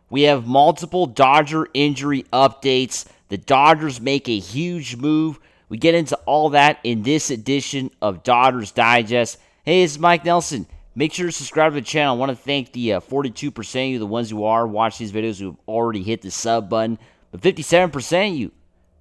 We have multiple Dodger injury updates. The Dodgers make a huge move. We get into all that in this edition of Dodgers Digest. Hey, it's Mike Nelson. Make sure to subscribe to the channel. I want to thank the 42% of you, the ones who are watching these videos who have already hit the sub button. But 57% of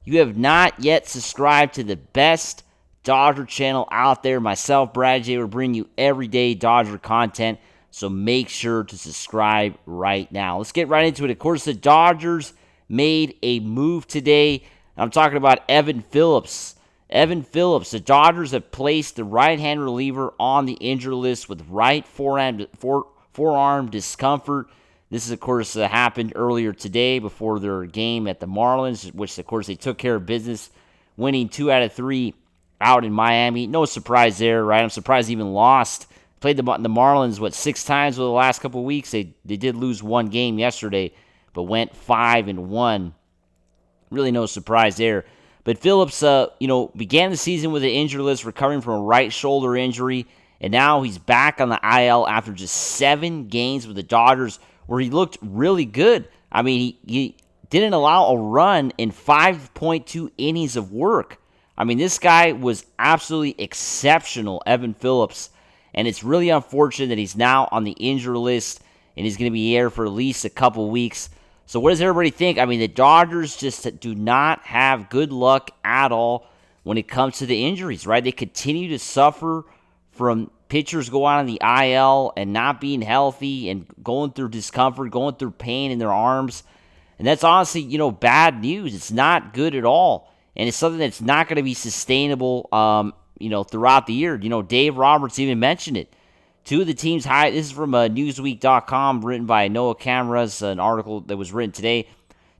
you have not yet subscribed to the best Dodger channel out there. Myself, Brad J, will bring you everyday Dodger content. So make sure to subscribe right now. Let's get right into it. Of course, the Dodgers made a move today. I'm talking about Evan Phillips. Evan Phillips, the Dodgers have placed the right-hand reliever on the injured list with right forearm discomfort. This, of course, happened earlier today before their game at the Marlins, which, of course, they took care of business, winning 2 out of 3 out in Miami. No surprise there, right? I'm surprised they even lost. Played the Marlins, 6 times over the last couple of weeks. They did lose one game yesterday, but went 5-1. Really no surprise there. But Phillips, began the season with an injured list, recovering from a right shoulder injury, and now he's back on the IL after just 7 games with the Dodgers, where he looked really good. I mean, he didn't allow a run in 5.2 innings of work. I mean, this guy was absolutely exceptional, Evan Phillips. And it's really unfortunate that he's now on the injury list and he's going to be here for at least a couple weeks. So what does everybody think? I mean, the Dodgers just do not have good luck at all when it comes to the injuries, right? They continue to suffer from pitchers going on the IL and not being healthy and going through discomfort, going through pain in their arms. And that's honestly, bad news. It's not good at all. And it's something that's not going to be sustainable throughout the year. Dave Roberts even mentioned it. 2 of the team's high, this is from Newsweek.com, written by Noah Cameras, an article that was written today.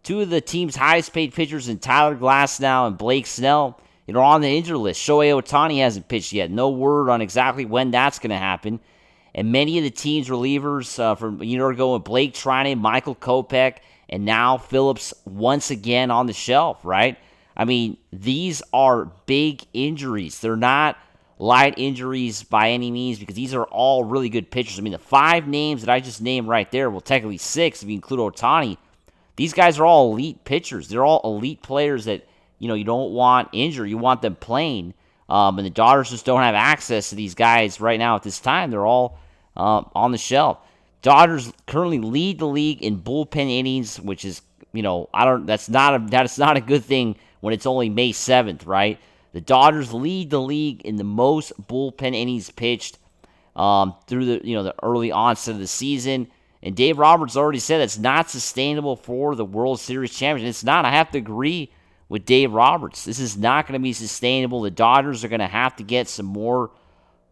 2 of the team's highest paid pitchers in Tyler Glasnow and Blake Snell, are on the injury list. Shohei Ohtani hasn't pitched yet. No word on exactly when that's going to happen. And many of the team's relievers from a year ago, Blake Trinan, Michael Kopech, and now Phillips once again on the shelf, right? I mean, these are big injuries. They're not light injuries by any means because these are all really good pitchers. I mean, the 5 names that I just named right there, well, technically 6 if you include Ohtani, these guys are all elite pitchers. They're all elite players that, you don't want injured. You want them playing. And the Dodgers just don't have access to these guys right now at this time. They're all on the shelf. Dodgers currently lead the league in bullpen innings, which is, that's not a good thing when it's only May 7th, right? The Dodgers lead the league in the most bullpen innings pitched through the early onset of the season. And Dave Roberts already said it's not sustainable for the World Series champion. It's not. I have to agree with Dave Roberts. This is not going to be sustainable. The Dodgers are going to have to get some more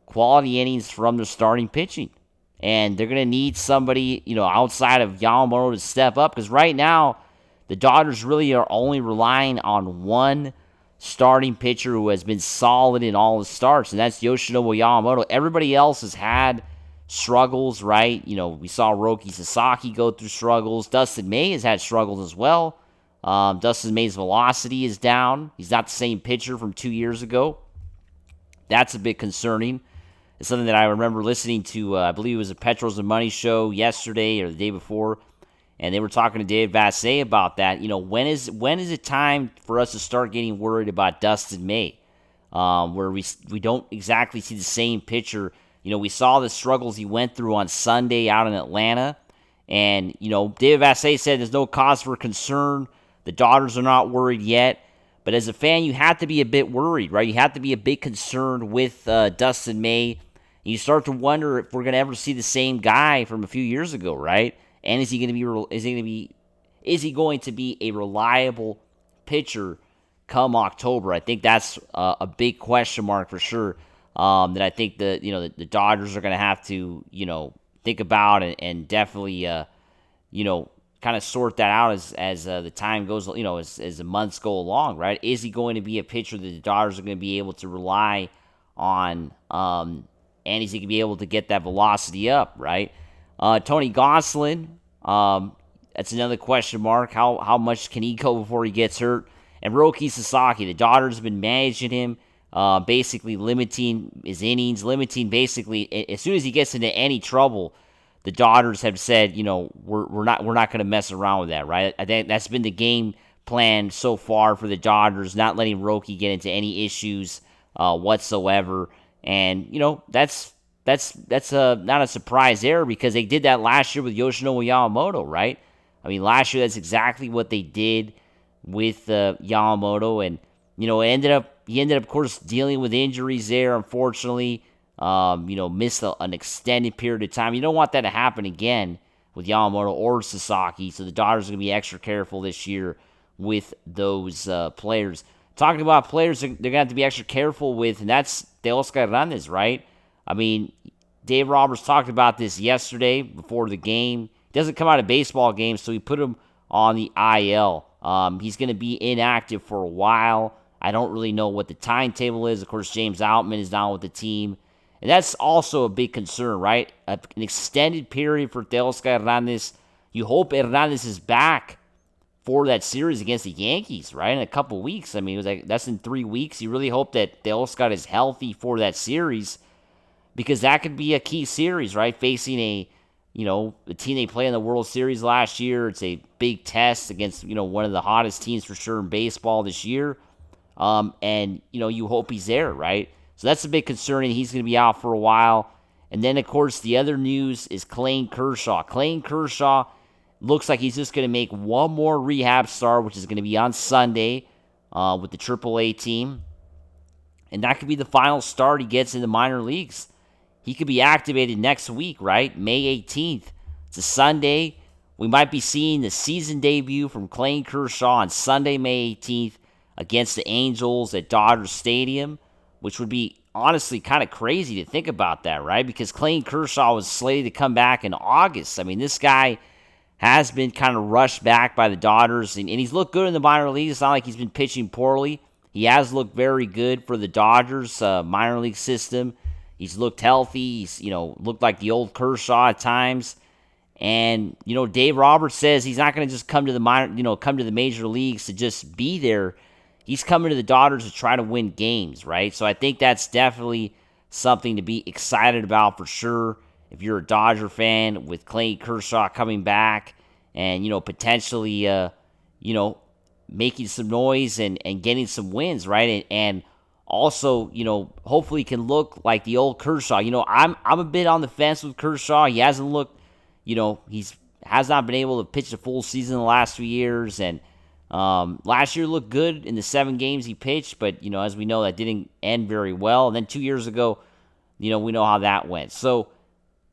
quality innings from their starting pitching. And they're going to need somebody, outside of Yamamoto to step up. Because right now, the Dodgers really are only relying on one starting pitcher who has been solid in all his starts, and that's Yoshinobu Yamamoto. Everybody else has had struggles, right? We saw Roki Sasaki go through struggles. Dustin May has had struggles as well. Dustin May's velocity is down. He's not the same pitcher from 2 years ago. That's a bit concerning. It's something that I remember listening to, I believe it was a Petros and Money show yesterday or the day before, and they were talking to Dave Vassay about that. When is it time for us to start getting worried about Dustin May, where we don't exactly see the same pitcher? We saw the struggles he went through on Sunday out in Atlanta, and Dave Vassay said there's no cause for concern. The Dodgers are not worried yet, but as a fan, you have to be a bit worried, right? You have to be a bit concerned with Dustin May. You start to wonder if we're going to ever see the same guy from a few years ago, right? And is he going to be a reliable pitcher come October? I think that's a big question mark for sure. That I think the Dodgers are going to have to think about and definitely kind of sort that out as the time goes, as the months go along, right? Is he going to be a pitcher that the Dodgers are going to be able to rely on? And is he going to be able to get that velocity up, right? Tony Gonsolin, that's another question mark. How much can he go before he gets hurt? And Roki Sasaki, the Dodgers have been managing him, basically limiting his innings, basically, as soon as he gets into any trouble, the Dodgers have said, we're not going to mess around with that, right? I think that's been the game plan so far for the Dodgers, not letting Roki get into any issues whatsoever. And that's not a surprise there because they did that last year with Yoshinobu Yamamoto, right? I mean, last year that's exactly what they did with Yamamoto, and he ended up, of course, dealing with injuries there. Unfortunately, missed an extended period of time. You don't want that to happen again with Yamamoto or Sasaki. So the Dodgers are going to be extra careful this year with those players. Talking about players they're going to have to be extra careful with, and that's Teoscar Hernandez, right? I mean, Dave Roberts talked about this yesterday before the game. He doesn't come out of baseball games, so he put him on the IL. He's going to be inactive for a while. I don't really know what the timetable is. Of course, James Outman is now with the team. And that's also a big concern, right? An extended period for Teoscar Hernandez. You hope Hernandez is back for that series against the Yankees, right? In a couple weeks. I mean, it was like that's in 3 weeks. You really hope that Teoscar is healthy for that series because that could be a key series, right? Facing a team they played in the World Series last year. It's a big test against, one of the hottest teams for sure in baseball this year. And you hope he's there, right? So that's a big concern, and he's going to be out for a while. And then, of course, the other news is Clayton Kershaw. Clayton Kershaw looks like he's just going to make one more rehab start, which is going to be on Sunday with the AAA team. And that could be the final start he gets in the minor leagues. He could be activated next week, right? May 18th. It's a Sunday. We might be seeing the season debut from Clayton Kershaw on Sunday, May 18th against the Angels at Dodger Stadium, which would be honestly kind of crazy to think about that, right? Because Clayton Kershaw was slated to come back in August. I mean, this guy has been kind of rushed back by the Dodgers, and he's looked good in the minor leagues. It's not like he's been pitching poorly. He has looked very good for the Dodgers minor league system. He's looked healthy. He's, looked like the old Kershaw at times. And, Dave Roberts says he's not going to just come to the major leagues to just be there. He's coming to the Dodgers to try to win games, right? So I think that's definitely something to be excited about for sure. If you're a Dodger fan with Clayton Kershaw coming back and, potentially, making some noise and getting some wins, right? And also, hopefully can look like the old Kershaw. I'm a bit on the fence with Kershaw. He hasn't looked, has not been able to pitch a full season the last 2 years. And last year looked good in the 7 games he pitched, but, as we know, that didn't end very well. And then 2 years ago, we know how that went. So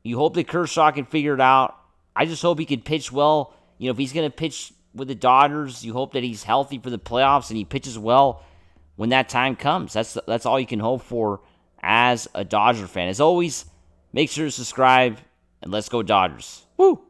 you hope that Kershaw can figure it out. I just hope he can pitch well. If he's going to pitch with the Dodgers, you hope that he's healthy for the playoffs and he pitches well when that time comes. That's all you can hope for as a Dodger fan. As always, make sure to subscribe, and let's go Dodgers. Woo!